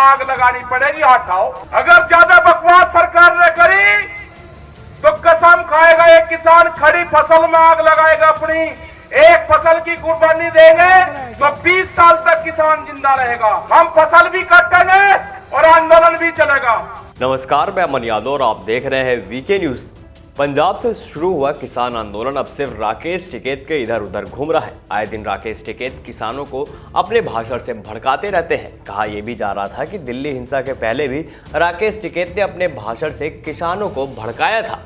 आग लगानी पड़ेगी, हटाओ। अगर ज्यादा बकवास सरकार ने करी तो कसम खाएगा एक किसान, खड़ी फसल में आग लगाएगा अपनी। एक फसल की कुर्बानी देंगे तो 20 साल तक किसान जिंदा रहेगा। हम फसल भी काटेंगे और आंदोलन भी चलेगा। नमस्कार, मैं अमन यादव और आप देख रहे हैं वीके न्यूज। पंजाब से शुरू हुआ किसान आंदोलन अब सिर्फ राकेश टिकैत के इधर उधर घूम रहा है। आए दिन राकेश टिकैत किसानों को अपने भाषण से भड़काते रहते हैं। कहा यह भी जा रहा था कि दिल्ली हिंसा के पहले भी राकेश टिकैत ने अपने भाषण से किसानों को भड़काया था।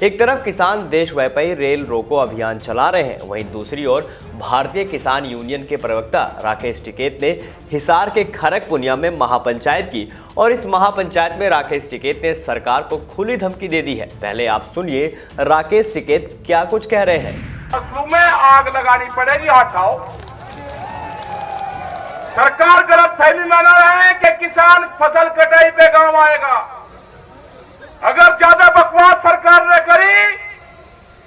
एक तरफ किसान देशव्यापी रेल रोको अभियान चला रहे हैं, वहीं दूसरी ओर भारतीय किसान यूनियन के प्रवक्ता राकेश टिकैत ने हिसार के खरक पुनिया में महापंचायत की और इस महापंचायत में राकेश टिकैत ने सरकार को खुली धमकी दे दी है। पहले आप सुनिए राकेश टिकैत क्या कुछ कह रहे हैं। फसलों में आग लगानी पड़ेगी, हटाओ। सरकार गलतफहमी बना रहे हैं कि किसान फसल कटाई पे गांव आएगा। अगर ज्यादा बकवास सरकार ने करी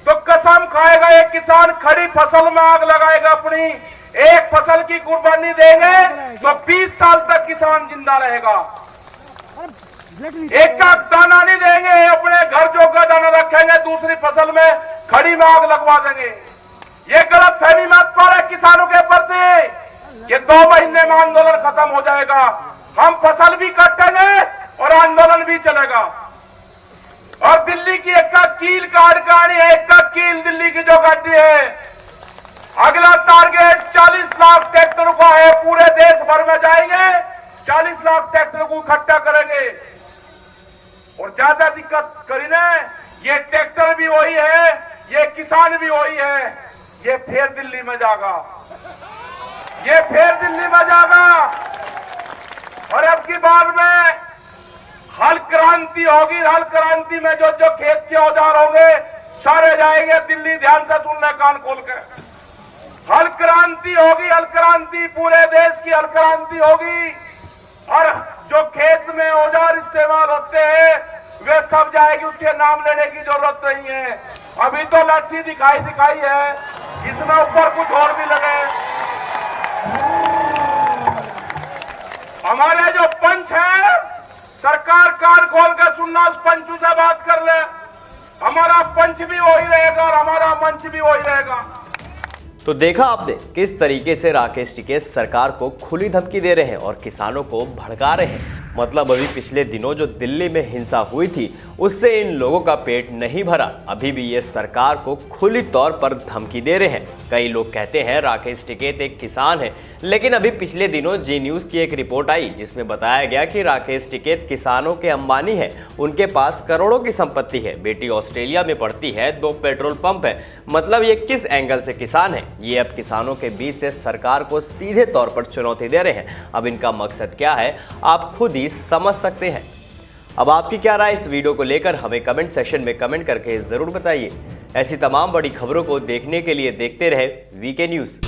तो कसम खाएगा एक किसान, खड़ी फसल में आग लगाएगा अपनी। एक फसल की कुर्बानी देंगे तो 20 साल तक किसान जिंदा रहेगा। एक का दाना नहीं देंगे, अपने घर जो का दाना रखेंगे, दूसरी फसल में खड़ी में आग लगवा देंगे। ये गलतफहमी मत पड़े किसानों के प्रति। ये 2 महीने में आंदोलन खत्म हो जाएगा। हम फसल भी काटेंगे और आंदोलन भी चलेगा। और दिल्ली की एक का कील काट गाड़ी है, एक का कील दिल्ली की जो गाड़ी है। अगला टारगेट 40 लाख ट्रैक्टर का है, पूरे देश भर में जाएंगे, 40 लाख ट्रैक्टर को इकट्ठा करेंगे। और ज्यादा दिक्कत करी ना, ये ट्रैक्टर भी वही है, ये किसान भी वही है, ये फिर दिल्ली में जाएगा, ये फिर दिल्ली में जाएगा। और अब की बार में हल क्रांति होगी। हल क्रांति में जो जो खेत के औजार होंगे सारे जाएंगे दिल्ली। ध्यान से सुनना कान खोल के। हल क्रांति होगी, हल क्रांति, पूरे देश की हल क्रांति होगी। और जो खेत में औजार इस्तेमाल होते हैं वे सब जाएगी, उसके नाम लेने की जरूरत नहीं है। अभी तो लाठी दिखाई है, इसमें ऊपर कुछ और भी लगे। हमारे जो पंच है, सरकार कान खोल के सुनना, उस पंचू से बात कर ले। हमारा पंच भी वही रहेगा और हमारा मंच भी वही रहेगा। तो देखा आपने किस तरीके से राकेश टिकैत सरकार को खुली धमकी दे रहे हैं और किसानों को भड़का रहे हैं। मतलब अभी पिछले दिनों जो दिल्ली में हिंसा हुई थी उससे इन लोगों का पेट नहीं भरा, अभी भी ये सरकार को खुली तौर पर धमकी दे रहे हैं। कई लोग कहते हैं राकेश टिकैत एक किसान है, लेकिन अभी पिछले दिनों जी न्यूज़ की एक रिपोर्ट आई जिसमें बताया गया कि राकेश टिकैत किसानों के अंबानी है, उनके पास करोड़ों की संपत्ति है, बेटी ऑस्ट्रेलिया में पढ़ती है, 2 पेट्रोल पंप है। मतलब ये किस एंगल से किसान है? ये अब किसानों के बीच से सरकार को सीधे तौर पर चुनौती दे रहे हैं। अब इनका मकसद क्या है आप खुद ही समझ सकते हैं। अब आपकी क्या राय इस वीडियो को लेकर हमें कमेंट सेक्शन में कमेंट करके जरूर बताइए। ऐसी तमाम बड़ी खबरों को देखने के लिए देखते रहे वीके न्यूज़।